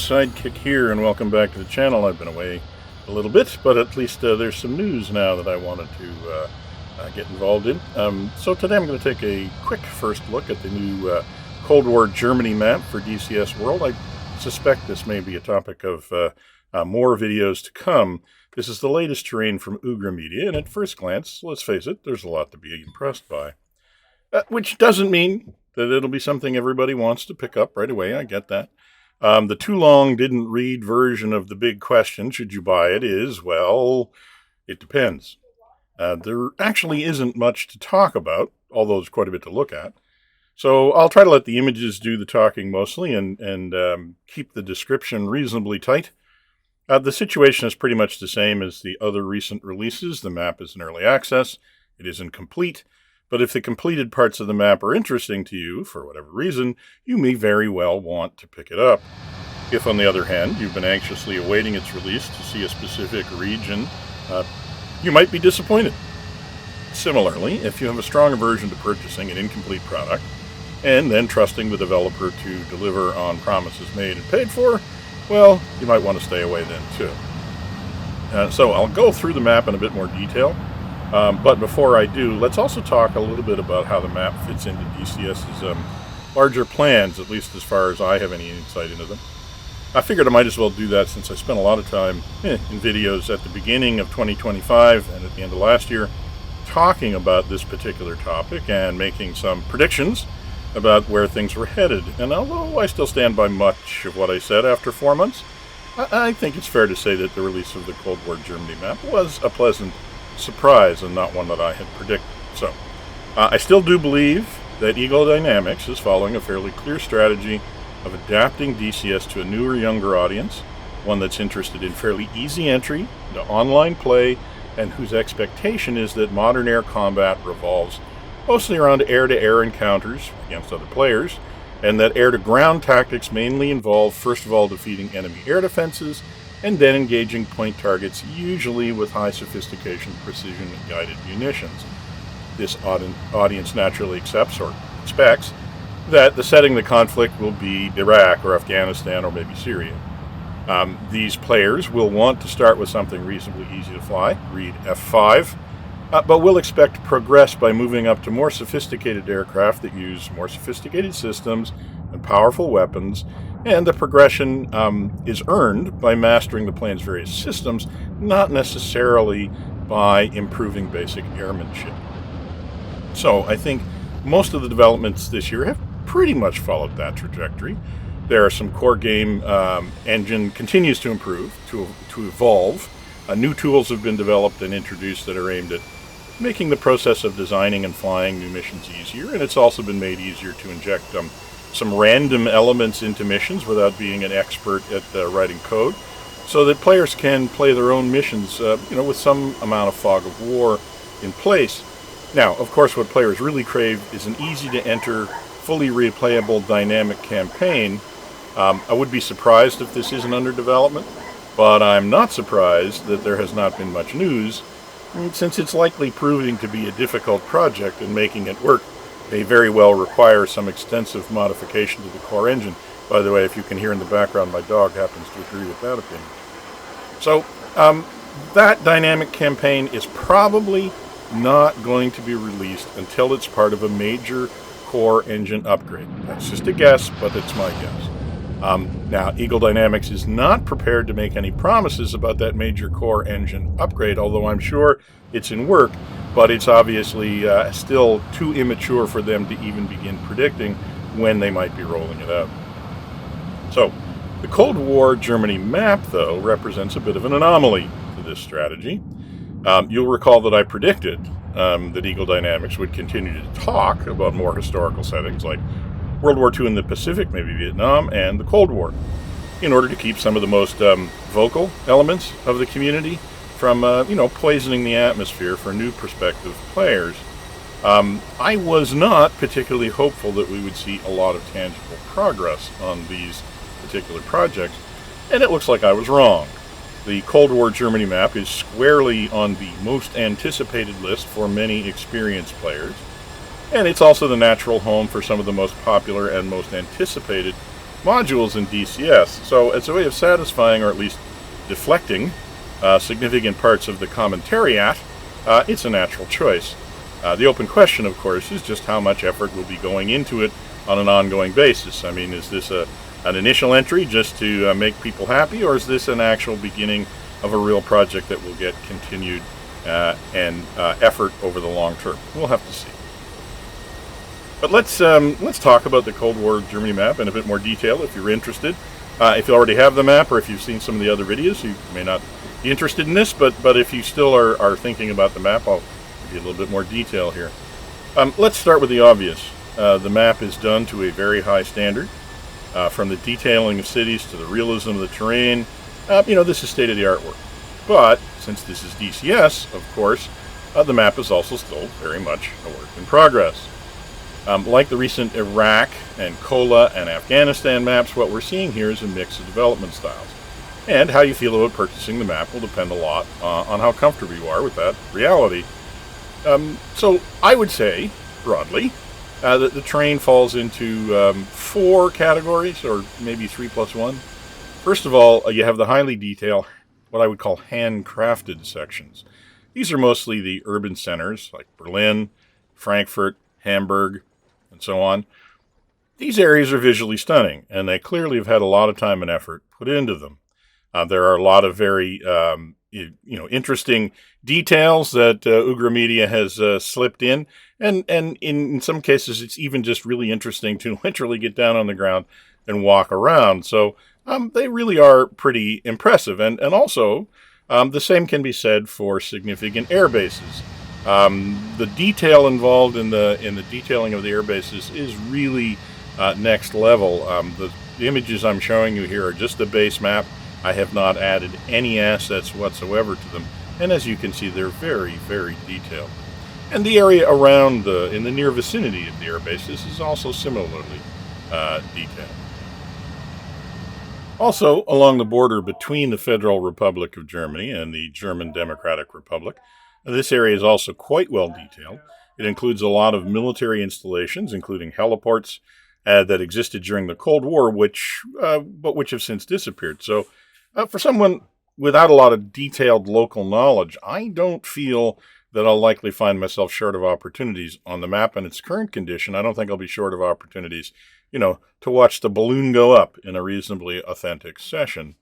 Sidekick here, and welcome back to the channel. I've been away a little bit, but at least there's some news now that I wanted to get involved in. So today I'm going to take a quick first look at the new Cold War Germany map for DCS World. I suspect this may be a topic of more videos to come. This is the latest terrain from Ugra Media, and at first glance, let's face it, there's a lot to be impressed by. Which doesn't mean that it'll be something everybody wants to pick up right away. I get that. The too long didn't read version of the big question, should you buy it, is, well, it depends. There actually isn't much to talk about, although there's quite a bit to look at. So I'll try to let the images do the talking mostly and keep the description reasonably tight. The situation is pretty much the same as the other recent releases. The map is in early access. It isn't complete. But if the completed parts of the map are interesting to you, for whatever reason, you may very well want to pick it up. If, on the other hand, you've been anxiously awaiting its release to see a specific region, you might be disappointed. Similarly, if you have a strong aversion to purchasing an incomplete product, and then trusting the developer to deliver on promises made and paid for, well, you might want to stay away then too. So I'll go through the map in a bit more detail. But before I do, let's also talk a little bit about how the map fits into DCS's larger plans, at least as far as I have any insight into them. I figured I might as well do that since I spent a lot of time in videos at the beginning of 2025 and at the end of last year talking about this particular topic and making some predictions about where things were headed. And although I still stand by much of what I said after 4 months, I think it's fair to say that the release of the Cold War Germany map was a pleasant surprise and not one that I had predicted. So, I still do believe that Eagle Dynamics is following a fairly clear strategy of adapting DCS to a newer, younger audience, one that's interested in fairly easy entry to online play, and whose expectation is that modern air combat revolves mostly around air-to-air encounters against other players, and that air-to-ground tactics mainly involve, first of all, defeating enemy air defenses, and then engaging point targets, usually with high sophistication, precision, and guided munitions. This audience naturally accepts or expects that the setting of the conflict will be Iraq or Afghanistan or maybe Syria. These players will want to start with something reasonably easy to fly, read F5, but will expect to progress by moving up to more sophisticated aircraft that use more sophisticated systems and powerful weapons, and the progression is earned by mastering the plane's various systems, not necessarily by improving basic airmanship. So I think most of the developments this year have pretty much followed that trajectory. There are some core game engine continues to improve, to evolve. New tools have been developed and introduced that are aimed at making the process of designing and flying new missions easier, and it's also been made easier to inject some random elements into missions without being an expert at writing code, so that players can play their own missions, with some amount of fog of war in place. Now, of course, what players really crave is an easy-to-enter, fully replayable dynamic campaign. I would be surprised if this isn't under development, but I'm not surprised that there has not been much news, since it's likely proving to be a difficult project, and making it work may very well require some extensive modification to the core engine. By the way, if you can hear in the background, my dog happens to agree with that opinion. So, that dynamic campaign is probably not going to be released until it's part of a major core engine upgrade. That's just a guess, but it's my guess. Now, Eagle Dynamics is not prepared to make any promises about that major core engine upgrade, although I'm sure it's in work, but it's obviously still too immature for them to even begin predicting when they might be rolling it out. So, the Cold War Germany map, though, represents a bit of an anomaly to this strategy. You'll recall that I predicted that Eagle Dynamics would continue to talk about more historical settings like World War II in the Pacific, maybe Vietnam, and the Cold War, in order to keep some of the most vocal elements of the community from, poisoning the atmosphere for new prospective players. I was not particularly hopeful that we would see a lot of tangible progress on these particular projects, and it looks like I was wrong. The Cold War Germany map is squarely on the most anticipated list for many experienced players, and it's also the natural home for some of the most popular and most anticipated modules in DCS. So it's a way of satisfying, or at least deflecting, significant parts of the commentariat. It's a natural choice. The open question, of course, is just how much effort will be going into it on an ongoing basis. I mean, is this an initial entry just to make people happy, or is this an actual beginning of a real project that will get continued and effort over the long term? We'll have to see. But let's talk about the Cold War Germany map in a bit more detail if you're interested. If you already have the map, or if you've seen some of the other videos, you may not be interested in this, but if you still are thinking about the map, I'll give you a little bit more detail here. Let's start with the obvious. The map is done to a very high standard, from the detailing of cities to the realism of the terrain. This is state-of-the-art work. But since this is DCS, of course, the map is also still very much a work in progress. Like the recent Iraq and Kola and Afghanistan maps, what we're seeing here is a mix of development styles. And how you feel about purchasing the map will depend a lot on how comfortable you are with that reality. So I would say, broadly, that the terrain falls into 4 categories, or maybe 3 plus 1. First of all, you have the highly detailed, what I would call handcrafted sections. These are mostly the urban centers, like Berlin, Frankfurt, Hamburg, and so on. These areas are visually stunning, and they clearly have had a lot of time and effort put into them. There are a lot of very interesting details that Ugra Media has slipped in, and in some cases it's even just really interesting to literally get down on the ground and walk around. So they really are pretty impressive, and also the same can be said for significant air bases. The detail involved in the detailing of the air bases is really next level. The images I'm showing you here are just the base map. I have not added any assets whatsoever to them, and as you can see, they're very, very detailed. And the area around, in the near vicinity of the air bases, is also similarly detailed. Also, along the border between the Federal Republic of Germany and the German Democratic Republic, this area is also quite well detailed. It includes a lot of military installations, including heliports that existed during the Cold War, but which have since disappeared. So, for someone without a lot of detailed local knowledge, I don't feel that I'll likely find myself short of opportunities on the map in its current condition. I don't think I'll be short of opportunities, to watch the balloon go up in a reasonably authentic session.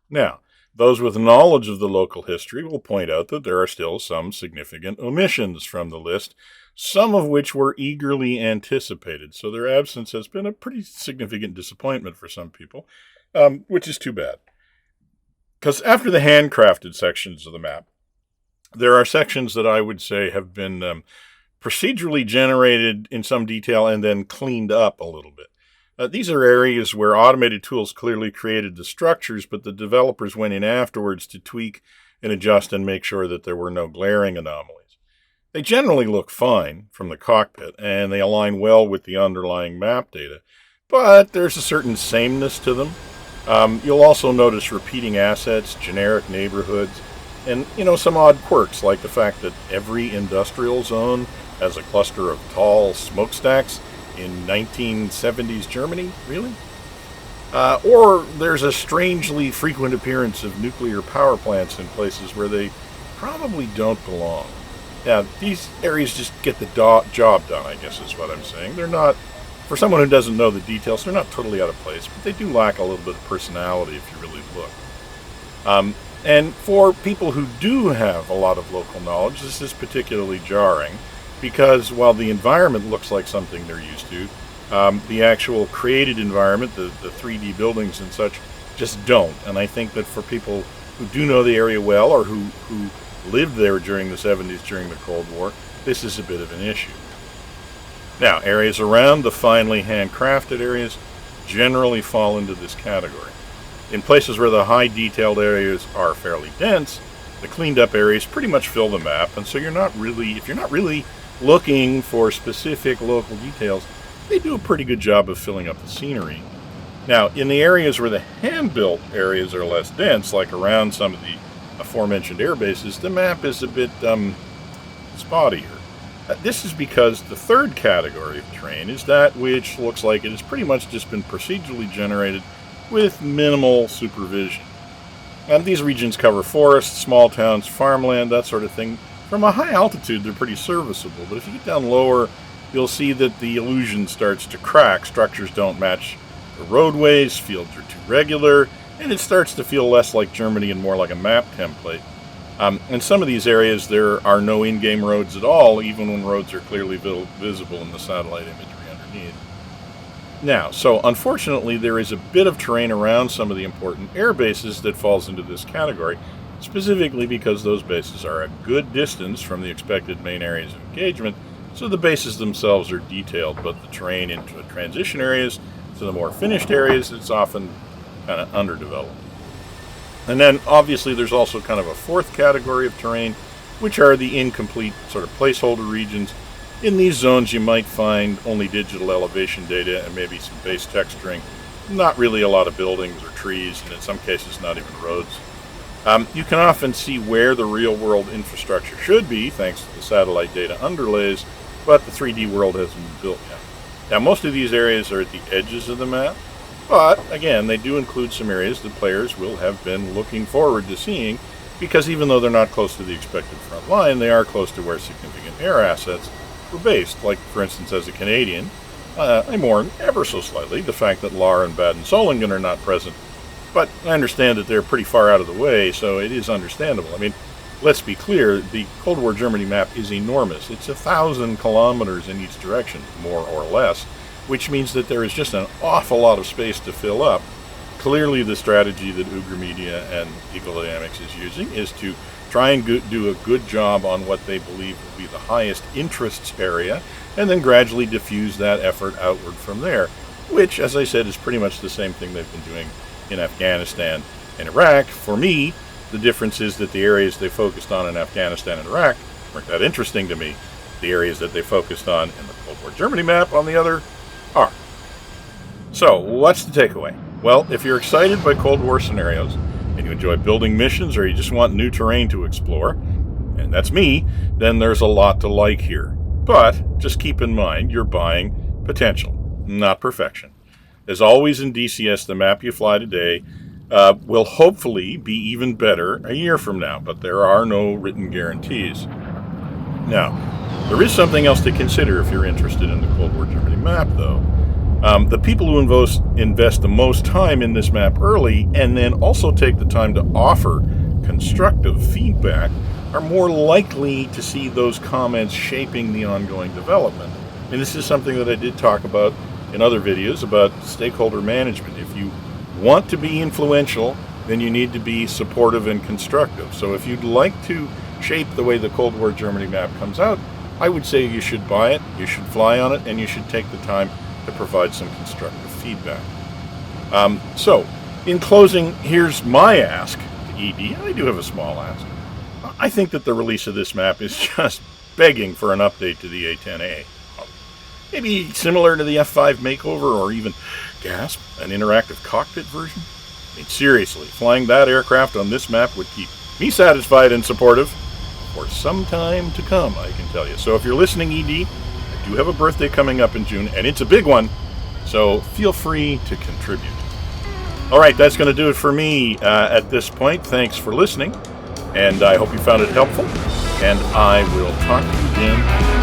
Now, those with knowledge of the local history will point out that there are still some significant omissions from the list, some of which were eagerly anticipated. So their absence has been a pretty significant disappointment for some people, which is too bad. Because after the handcrafted sections of the map, there are sections that I would say have been procedurally generated in some detail and then cleaned up a little bit. These are areas where automated tools clearly created the structures, but the developers went in afterwards to tweak and adjust and make sure that there were no glaring anomalies. They generally look fine from the cockpit, and they align well with the underlying map data, but there's a certain sameness to them. You'll also notice repeating assets, generic neighborhoods, and, some odd quirks, like the fact that every industrial zone has a cluster of tall smokestacks in 1970s Germany, really? Or there's a strangely frequent appearance of nuclear power plants in places where they probably don't belong. Yeah, these areas just get the job done, I guess is what I'm saying. They're not, for someone who doesn't know the details, they're not totally out of place, but they do lack a little bit of personality if you really look. And for people who do have a lot of local knowledge, this is particularly jarring, because while the environment looks like something they're used to, the actual created environment, the 3D buildings and such, just don't. And I think that for people who do know the area well, or who lived there during the 70s, during the Cold War, this is a bit of an issue. Now, areas around the finely handcrafted areas generally fall into this category. In places where the high detailed areas are fairly dense, the cleaned up areas pretty much fill the map, and so if you're not really looking for specific local details, they do a pretty good job of filling up the scenery. Now, in the areas where the hand-built areas are less dense, like around some of the aforementioned air bases, the map is a bit spottier. This is because the third category of terrain is that which looks like it has pretty much just been procedurally generated with minimal supervision. And these regions cover forests, small towns, farmland, that sort of thing. From a high altitude, they're pretty serviceable, but if you get down lower, you'll see that the illusion starts to crack. Structures don't match the roadways, fields are too regular, and it starts to feel less like Germany and more like a map template. In some of these areas, there are no in-game roads at all, even when roads are clearly visible in the satellite imagery underneath. Now, so unfortunately, there is a bit of terrain around some of the important air bases that falls into this category, specifically because those bases are a good distance from the expected main areas of engagement, so the bases themselves are detailed, but the terrain into the transition areas to the more finished areas, it's often kind of underdeveloped. And then, obviously, there's also kind of a fourth category of terrain, which are the incomplete sort of placeholder regions. In these zones, you might find only digital elevation data and maybe some base texturing, not really a lot of buildings or trees, and in some cases, not even roads. You can often see where the real-world infrastructure should be, thanks to the satellite data underlays, but the 3D world hasn't been built yet. Now, most of these areas are at the edges of the map, but, again, they do include some areas that players will have been looking forward to seeing, because even though they're not close to the expected front line, they are close to where significant air assets were based. Like, for instance, as a Canadian, I mourn ever so slightly the fact that Lahr and Baden-Solingen are not present, but I understand that they're pretty far out of the way, so it is understandable. I mean, let's be clear, the Cold War Germany map is enormous. It's 1,000 kilometers in each direction, more or less, which means that there is just an awful lot of space to fill up. Clearly, the strategy that Ugra Media and Eagle Dynamics is using is to try and do a good job on what they believe will be the highest interests area, and then gradually diffuse that effort outward from there, which, as I said, is pretty much the same thing they've been doing in Afghanistan and Iraq. For me, the difference is that the areas they focused on in Afghanistan and Iraq weren't that interesting to me. The areas that they focused on in the Cold War Germany map, on the other, are. So, what's the takeaway? Well, if you're excited by Cold War scenarios, and you enjoy building missions, or you just want new terrain to explore, and that's me, then there's a lot to like here. But, just keep in mind, you're buying potential, not perfection. As always in DCS, the map you fly today will hopefully be even better a year from now, but there are no written guarantees. Now, there is something else to consider if you're interested in the Cold War Germany map, though. The people who invest the most time in this map early, and then also take the time to offer constructive feedback, are more likely to see those comments shaping the ongoing development. And this is something that I did talk about in other videos about stakeholder management. If you want to be influential, then you need to be supportive and constructive. So if you'd like to shape the way the Cold War Germany map comes out, I would say you should buy it, you should fly on it, and you should take the time to provide some constructive feedback. So, in closing, here's my ask to ED. I do have a small ask. I think that the release of this map is just begging for an update to the A10A. Maybe similar to the F5 makeover, or even, gasp, an interactive cockpit version? I mean, seriously, flying that aircraft on this map would keep me satisfied and supportive for some time to come, I can tell you. So if you're listening, ED, I do have a birthday coming up in June, and it's a big one, so feel free to contribute. All right, that's going to do it for me at this point. Thanks for listening, and I hope you found it helpful, and I will talk to you again